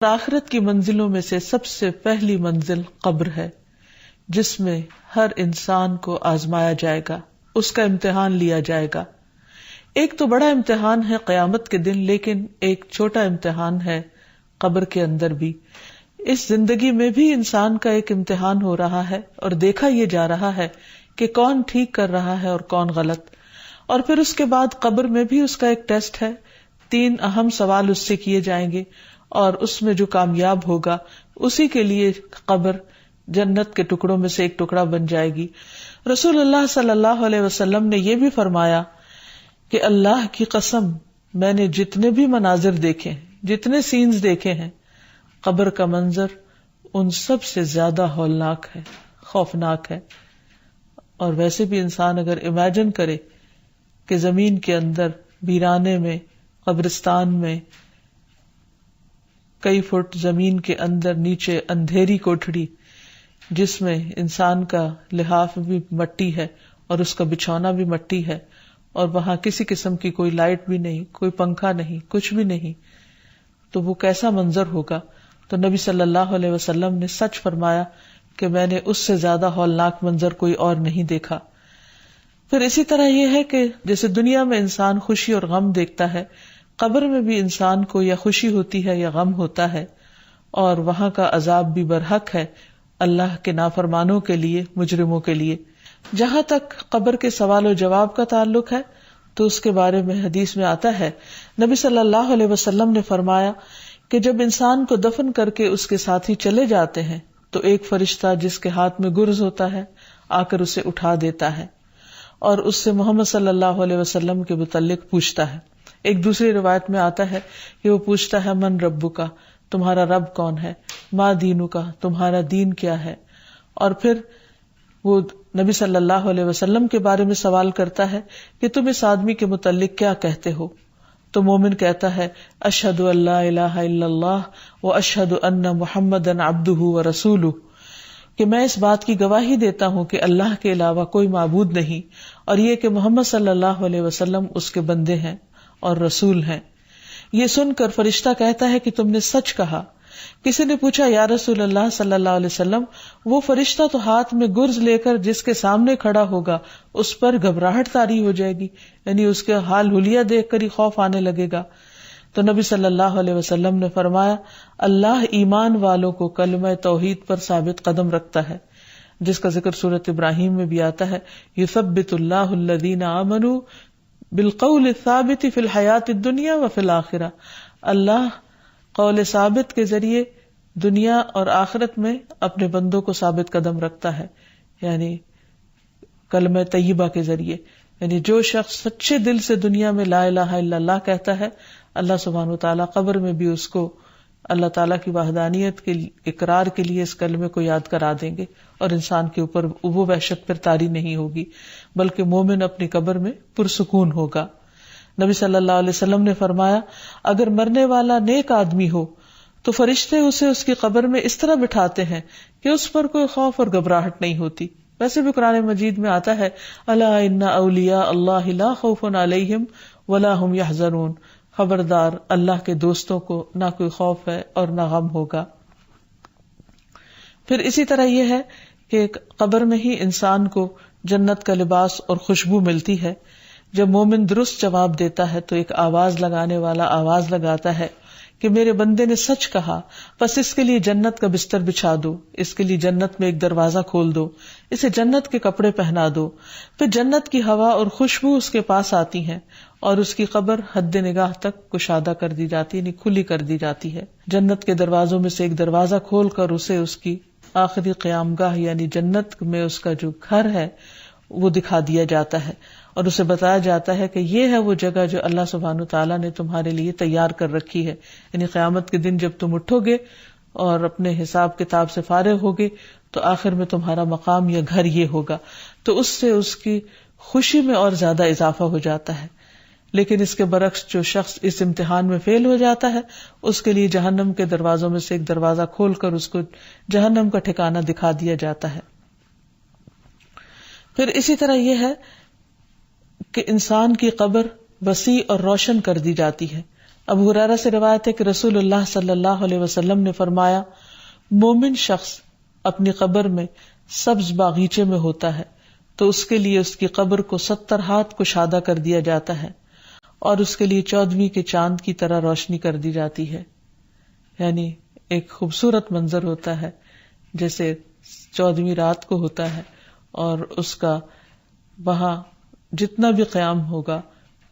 آخرت کی منزلوں میں سے سب سے پہلی منزل قبر ہے، جس میں ہر انسان کو آزمایا جائے گا، اس کا امتحان لیا جائے گا۔ ایک تو بڑا امتحان ہے قیامت کے دن، لیکن ایک چھوٹا امتحان ہے قبر کے اندر بھی۔ اس زندگی میں بھی انسان کا ایک امتحان ہو رہا ہے اور دیکھا یہ جا رہا ہے کہ کون ٹھیک کر رہا ہے اور کون غلط، اور پھر اس کے بعد قبر میں بھی اس کا ایک ٹیسٹ ہے۔ 3 اہم سوال اس سے کیے جائیں گے، اور اس میں جو کامیاب ہوگا اسی کے لیے قبر جنت کے ٹکڑوں میں سے ایک ٹکڑا بن جائے گی۔ رسول اللہ صلی اللہ علیہ وسلم نے یہ بھی فرمایا کہ اللہ کی قسم، میں نے جتنے بھی مناظر دیکھے، جتنے سینز دیکھے ہیں، قبر کا منظر ان سب سے زیادہ ہولناک ہے، خوفناک ہے۔ اور ویسے بھی انسان اگر امیجن کرے کہ زمین کے اندر ویرانے میں، قبرستان میں، کئی فٹ زمین کے اندر نیچے اندھیری کوٹھڑی، جس میں انسان کا لحاف بھی مٹی ہے اور اس کا بچھونا بھی مٹی ہے، اور وہاں کسی قسم کی کوئی لائٹ بھی نہیں، کوئی پنکھا نہیں، کچھ بھی نہیں، تو وہ کیسا منظر ہوگا۔ تو نبی صلی اللہ علیہ وسلم نے سچ فرمایا کہ میں نے اس سے زیادہ ہولناک منظر کوئی اور نہیں دیکھا۔ پھر اسی طرح یہ ہے کہ جیسے دنیا میں انسان خوشی اور غم دیکھتا ہے، قبر میں بھی انسان کو یا خوشی ہوتی ہے یا غم ہوتا ہے، اور وہاں کا عذاب بھی برحق ہے اللہ کے نافرمانوں کے لیے، مجرموں کے لیے۔ جہاں تک قبر کے سوال و جواب کا تعلق ہے تو اس کے بارے میں حدیث میں آتا ہے، نبی صلی اللہ علیہ وسلم نے فرمایا کہ جب انسان کو دفن کر کے اس کے ساتھی چلے جاتے ہیں تو ایک فرشتہ جس کے ہاتھ میں گرز ہوتا ہے آ کر اسے اٹھا دیتا ہے اور اس سے محمد صلی اللہ علیہ وسلم کے متعلق پوچھتا ہے۔ ایک دوسری روایت میں آتا ہے کہ وہ پوچھتا ہے، من ربک کا، تمہارا رب کون ہے، ما دینک کا، تمہارا دین کیا ہے، اور پھر وہ نبی صلی اللہ علیہ وسلم کے بارے میں سوال کرتا ہے کہ تم اس آدمی کے متعلق کیا کہتے ہو؟ تو مومن کہتا ہے، اشہد ان لا الہ الا اللہ و اشہد ان محمدا عبدہ و رسولہ، کہ میں اس بات کی گواہی دیتا ہوں کہ اللہ کے علاوہ کوئی معبود نہیں، اور یہ کہ محمد صلی اللہ علیہ وسلم اس کے بندے ہیں اور رسول ہیں۔ یہ سن کر فرشتہ کہتا ہے کہ تم نے سچ کہا۔ کسی نے پوچھا، یا رسول اللہ صلی اللہ علیہ وسلم، وہ فرشتہ تو ہاتھ میں گرز لے کر جس کے سامنے کھڑا ہوگا اس پر گھبراہٹ طاری ہو جائے گی، یعنی اس کے حال حلیہ دیکھ کر ہی خوف آنے لگے گا۔ تو نبی صلی اللہ علیہ وسلم نے فرمایا، اللہ ایمان والوں کو کلمہ توحید پر ثابت قدم رکھتا ہے، جس کا ذکر سورۃ ابراہیم میں بھی آتا ہے، یثبت اللہ الذین آمنوا بالقول الثابت فی الحیات الدنیا وفی الآخرہ، اللہ قول ثابت کے ذریعے دنیا اور آخرت میں اپنے بندوں کو ثابت قدم رکھتا ہے، یعنی کلمہ طیبہ کے ذریعے۔ یعنی جو شخص سچے دل سے دنیا میں لا الہ الا اللہ کہتا ہے، اللہ سبحانہ وتعالیٰ قبر میں بھی اس کو اللہ تعالیٰ کی وحدانیت کے اقرار کے لیے اس کلمے کو یاد کرا دیں گے، اور انسان کے اوپر وہ وحشت پھر طاری نہیں ہوگی، بلکہ مومن اپنی قبر میں پرسکون ہوگا۔ نبی صلی اللہ علیہ وسلم نے فرمایا، اگر مرنے والا نیک آدمی ہو تو فرشتے اسے اس کی قبر میں اس طرح بٹھاتے ہیں کہ اس پر کوئی خوف اور گھبراہٹ نہیں ہوتی۔ ویسے بھی قرآن مجید میں آتا ہے، الا ان اولیاء اللہ لا خوف علیہم ولا هم یحزنون، خبردار اللہ کے دوستوں کو نہ کوئی خوف ہے اور نہ غم ہوگا۔ پھر اسی طرح یہ ہے کہ قبر میں ہی انسان کو جنت کا لباس اور خوشبو ملتی ہے۔ جب مومن درست جواب دیتا ہے تو ایک آواز لگانے والا آواز لگاتا ہے کہ میرے بندے نے سچ کہا، بس اس کے لیے جنت کا بستر بچھا دو، اس کے لیے جنت میں ایک دروازہ کھول دو، اسے جنت کے کپڑے پہنا دو۔ پھر جنت کی ہوا اور خوشبو اس کے پاس آتی ہیں اور اس کی قبر حد نگاہ تک کشادہ کر دی جاتی ہے، یعنی کھلی کر دی جاتی ہے۔ جنت کے دروازوں میں سے ایک دروازہ کھول کر اسے اس کی آخری قیام گاہ یعنی جنت میں اس کا جو گھر ہے وہ دکھا دیا جاتا ہے، اور اسے بتایا جاتا ہے کہ یہ ہے وہ جگہ جو اللہ سبحانہ تعالیٰ نے تمہارے لیے تیار کر رکھی ہے۔ یعنی قیامت کے دن جب تم اٹھو گے اور اپنے حساب کتاب سے فارغ ہوگے تو آخر میں تمہارا مقام یا گھر یہ ہوگا، تو اس سے اس کی خوشی میں اور زیادہ اضافہ ہو جاتا ہے۔ لیکن اس کے برعکس جو شخص اس امتحان میں فیل ہو جاتا ہے، اس کے لیے جہنم کے دروازوں میں سے ایک دروازہ کھول کر اس کو جہنم کا ٹھکانہ دکھا دیا جاتا ہے۔ پھر اسی طرح یہ ہے کہ انسان کی قبر وسیع اور روشن کر دی جاتی ہے۔ ابو ہریرہ سے روایت ہے کہ رسول اللہ صلی اللہ علیہ وسلم نے فرمایا، مومن شخص اپنی قبر میں سبز باغیچے میں ہوتا ہے تو اس کے لیے اس کی قبر کو 70 ہاتھ کشادہ کر دیا جاتا ہے اور اس کے لیے 14ویں کے چاند کی طرح روشنی کر دی جاتی ہے. یعنی ایک خوبصورت منظر ہوتا ہے جیسے 14ویں رات کو ہوتا ہے، اور اس کا وہاں جتنا بھی قیام ہوگا،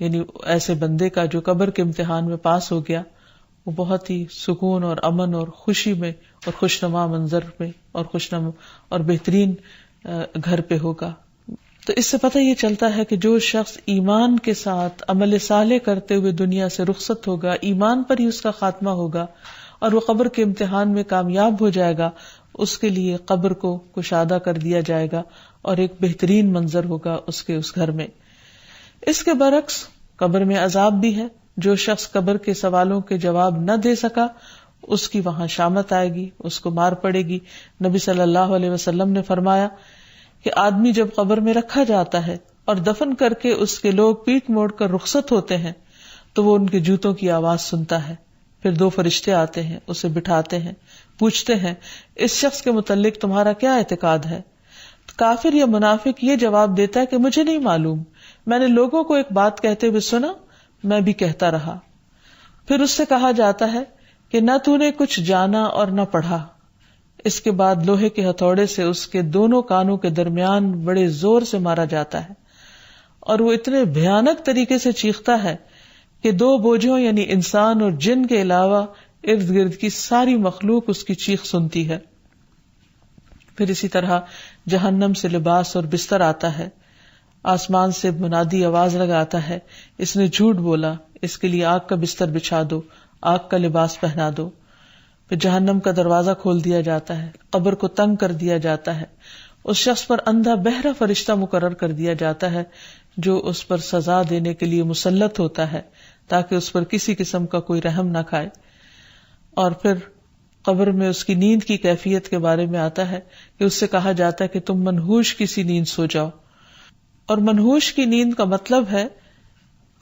یعنی ایسے بندے کا جو قبر کے امتحان میں پاس ہو گیا، وہ بہت ہی سکون اور امن اور خوشی میں اور خوشنما منظر میں اور خوشنما اور بہترین گھر پہ ہوگا. تو اس سے پتہ یہ چلتا ہے کہ جو شخص ایمان کے ساتھ عمل صالح کرتے ہوئے دنیا سے رخصت ہوگا، ایمان پر ہی اس کا خاتمہ ہوگا اور وہ قبر کے امتحان میں کامیاب ہو جائے گا، اس کے لیے قبر کو کشادہ کر دیا جائے گا اور ایک بہترین منظر ہوگا اس کے اس گھر میں. اس کے برعکس قبر میں عذاب بھی ہے. جو شخص قبر کے سوالوں کے جواب نہ دے سکا، اس کی وہاں شامت آئے گی، اس کو مار پڑے گی. نبی صلی اللہ علیہ وسلم نے فرمایا کہ آدمی جب قبر میں رکھا جاتا ہے اور دفن کر کے اس کے لوگ پیٹ موڑ کر رخصت ہوتے ہیں تو وہ ان کے جوتوں کی آواز سنتا ہے. پھر 2 فرشتے آتے ہیں، اسے بٹھاتے ہیں، پوچھتے ہیں اس شخص کے متعلق تمہارا کیا اعتقاد ہے؟ کافر یا منافق یہ جواب دیتا ہے کہ مجھے نہیں معلوم، میں نے لوگوں کو ایک بات کہتے ہوئے سنا، میں بھی کہتا رہا. پھر اس سے کہا جاتا ہے کہ نہ تو نے کچھ جانا اور نہ پڑھا. اس کے بعد لوہے کے ہتھوڑے سے اس کے دونوں کانوں کے درمیان بڑے زور سے مارا جاتا ہے اور وہ اتنے بھیانک طریقے سے چیختا ہے کہ 2 بوجھوں یعنی انسان اور جن کے علاوہ ارد گرد کی ساری مخلوق اس کی چیخ سنتی ہے. پھر اسی طرح جہنم سے لباس اور بستر آتا ہے. آسمان سے منادی آواز لگاتا ہے، اس نے جھوٹ بولا، اس کے لیے آگ کا بستر بچھا دو، آگ کا لباس پہنا دو. پھر جہنم کا دروازہ کھول دیا جاتا ہے، قبر کو تنگ کر دیا جاتا ہے. اس شخص پر اندھا بہرا فرشتہ مقرر کر دیا جاتا ہے جو اس پر سزا دینے کے لیے مسلط ہوتا ہے تاکہ اس پر کسی قسم کا کوئی رحم نہ کھائے. اور پھر قبر میں اس کی نیند کی کیفیت کے بارے میں آتا ہے کہ اس سے کہا جاتا ہے کہ تم منحوش کسی نیند سو جاؤ. اور منحوش کی نیند کا مطلب ہے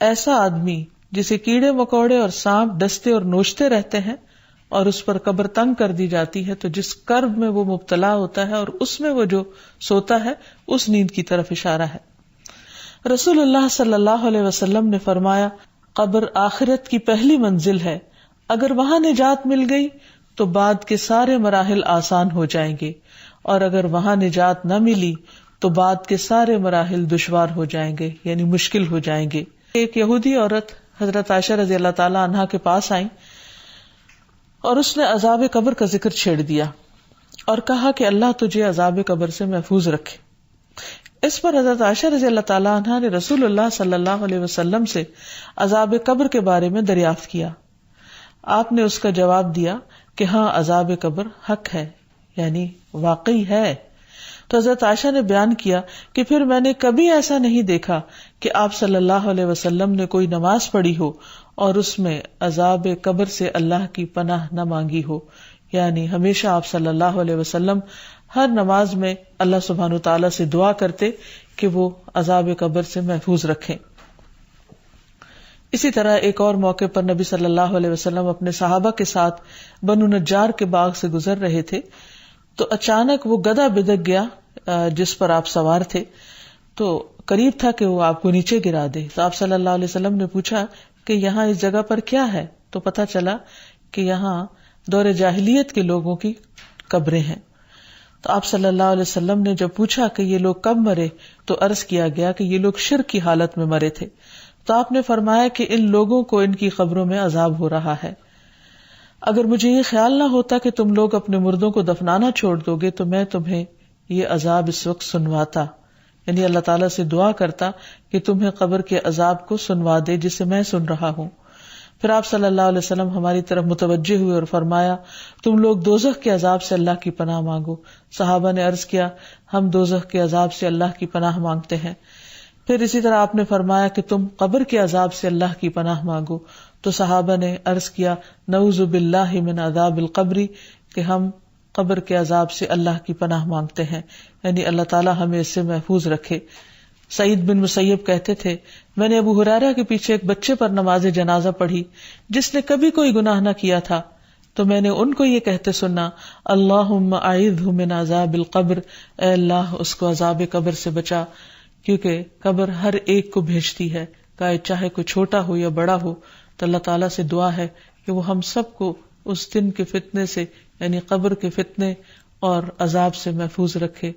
ایسا آدمی جسے کیڑے مکوڑے اور سانپ ڈستے اور نوچتے رہتے ہیں اور اس پر قبر تنگ کر دی جاتی ہے تو جس کرب میں وہ مبتلا ہوتا ہے اور اس میں وہ جو سوتا ہے اس نیند کی طرف اشارہ ہے. رسول اللہ صلی اللہ علیہ وسلم نے فرمایا، قبر آخرت کی پہلی منزل ہے، اگر وہاں نجات مل گئی تو بعد کے سارے مراحل آسان ہو جائیں گے، اور اگر وہاں نجات نہ ملی تو بعد کے سارے مراحل دشوار ہو جائیں گے، یعنی مشکل ہو جائیں گے. ایک یہودی عورت حضرت عائشہ رضی اللہ تعالی عنہا کے پاس آئی اور اس نے عذاب قبر کا ذکر چھیڑ دیا اور کہا کہ اللہ تجھے عذاب قبر سے محفوظ رکھے. اس پر حضرت عائشہ رضی اللہ تعالی عنہا نے رسول اللہ صلی اللہ علیہ وسلم سے عذاب قبر کے بارے میں دریافت کیا. آپ نے اس کا جواب دیا کہ ہاں، عذاب قبر حق ہے، یعنی واقعی ہے. تو حضرت عائشہ نے بیان کیا کہ پھر میں نے کبھی ایسا نہیں دیکھا کہ آپ صلی اللہ علیہ وسلم نے کوئی نماز پڑھی ہو اور اس میں عذاب قبر سے اللہ کی پناہ نہ مانگی ہو. یعنی ہمیشہ آپ صلی اللہ علیہ وسلم ہر نماز میں اللہ سبحانہ وتعالی سے دعا کرتے کہ وہ عذاب قبر سے محفوظ رکھیں. اسی طرح ایک اور موقع پر نبی صلی اللہ علیہ وسلم اپنے صحابہ کے ساتھ بنو نجار کے باغ سے گزر رہے تھے تو اچانک وہ گدھا بدک گیا جس پر آپ سوار تھے، تو قریب تھا کہ وہ آپ کو نیچے گرا دے. تو آپ صلی اللہ علیہ وسلم نے پوچھا کہ یہاں اس جگہ پر کیا ہے؟ تو پتہ چلا کہ یہاں دور جاہلیت کے لوگوں کی قبریں ہیں. تو آپ صلی اللہ علیہ وسلم نے جب پوچھا کہ یہ لوگ کب مرے تو عرض کیا گیا کہ یہ لوگ شرک کی حالت میں مرے تھے. تو آپ نے فرمایا کہ ان لوگوں کو ان کی قبروں میں عذاب ہو رہا ہے. اگر مجھے یہ خیال نہ ہوتا کہ تم لوگ اپنے مردوں کو دفنانا چھوڑ دو گے تو میں تمہیں یہ عذاب اس وقت سنواتا، یعنی اللہ تعالیٰ سے دعا کرتا کہ تمہیں قبر کے عذاب کو سنوا دے جسے میں سن رہا ہوں. پھر آپ صلی اللہ علیہ وسلم ہماری طرف متوجہ ہوئے اور فرمایا، تم لوگ دوزخ کے عذاب سے اللہ کی پناہ مانگو. صحابہ نے عرض کیا، ہم دوزخ کے عذاب سے اللہ کی پناہ مانگتے ہیں. پھر اسی طرح آپ نے فرمایا کہ تم قبر کے عذاب سے اللہ کی پناہ مانگو. تو صحابہ نے عرض کیا، نعوذ باللہ من عذاب القبر، کہ ہم قبر کے عذاب سے اللہ کی پناہ مانگتے ہیں، یعنی اللہ تعالیٰ ہمیں اس سے محفوظ رکھے. سعید بن مسیب کہتے تھے میں نے ابو ہریرہ کے پیچھے ایک بچے پر نماز جنازہ پڑھی جس نے کبھی کوئی گناہ نہ کیا تھا، تو میں نے ان کو یہ کہتے سنا اللہم اعیذہ من عذاب القبر، اے اللہ اس کو عذاب قبر سے بچا، کیونکہ قبر ہر ایک کو بھیجتی ہے، چاہے کوئی چھوٹا ہو یا بڑا ہو. تو اللہ تعالیٰ سے دعا ہے کہ وہ ہم سب کو اس دن کے فتنے سے یعنی قبر کے فتنے اور عذاب سے محفوظ رکھے.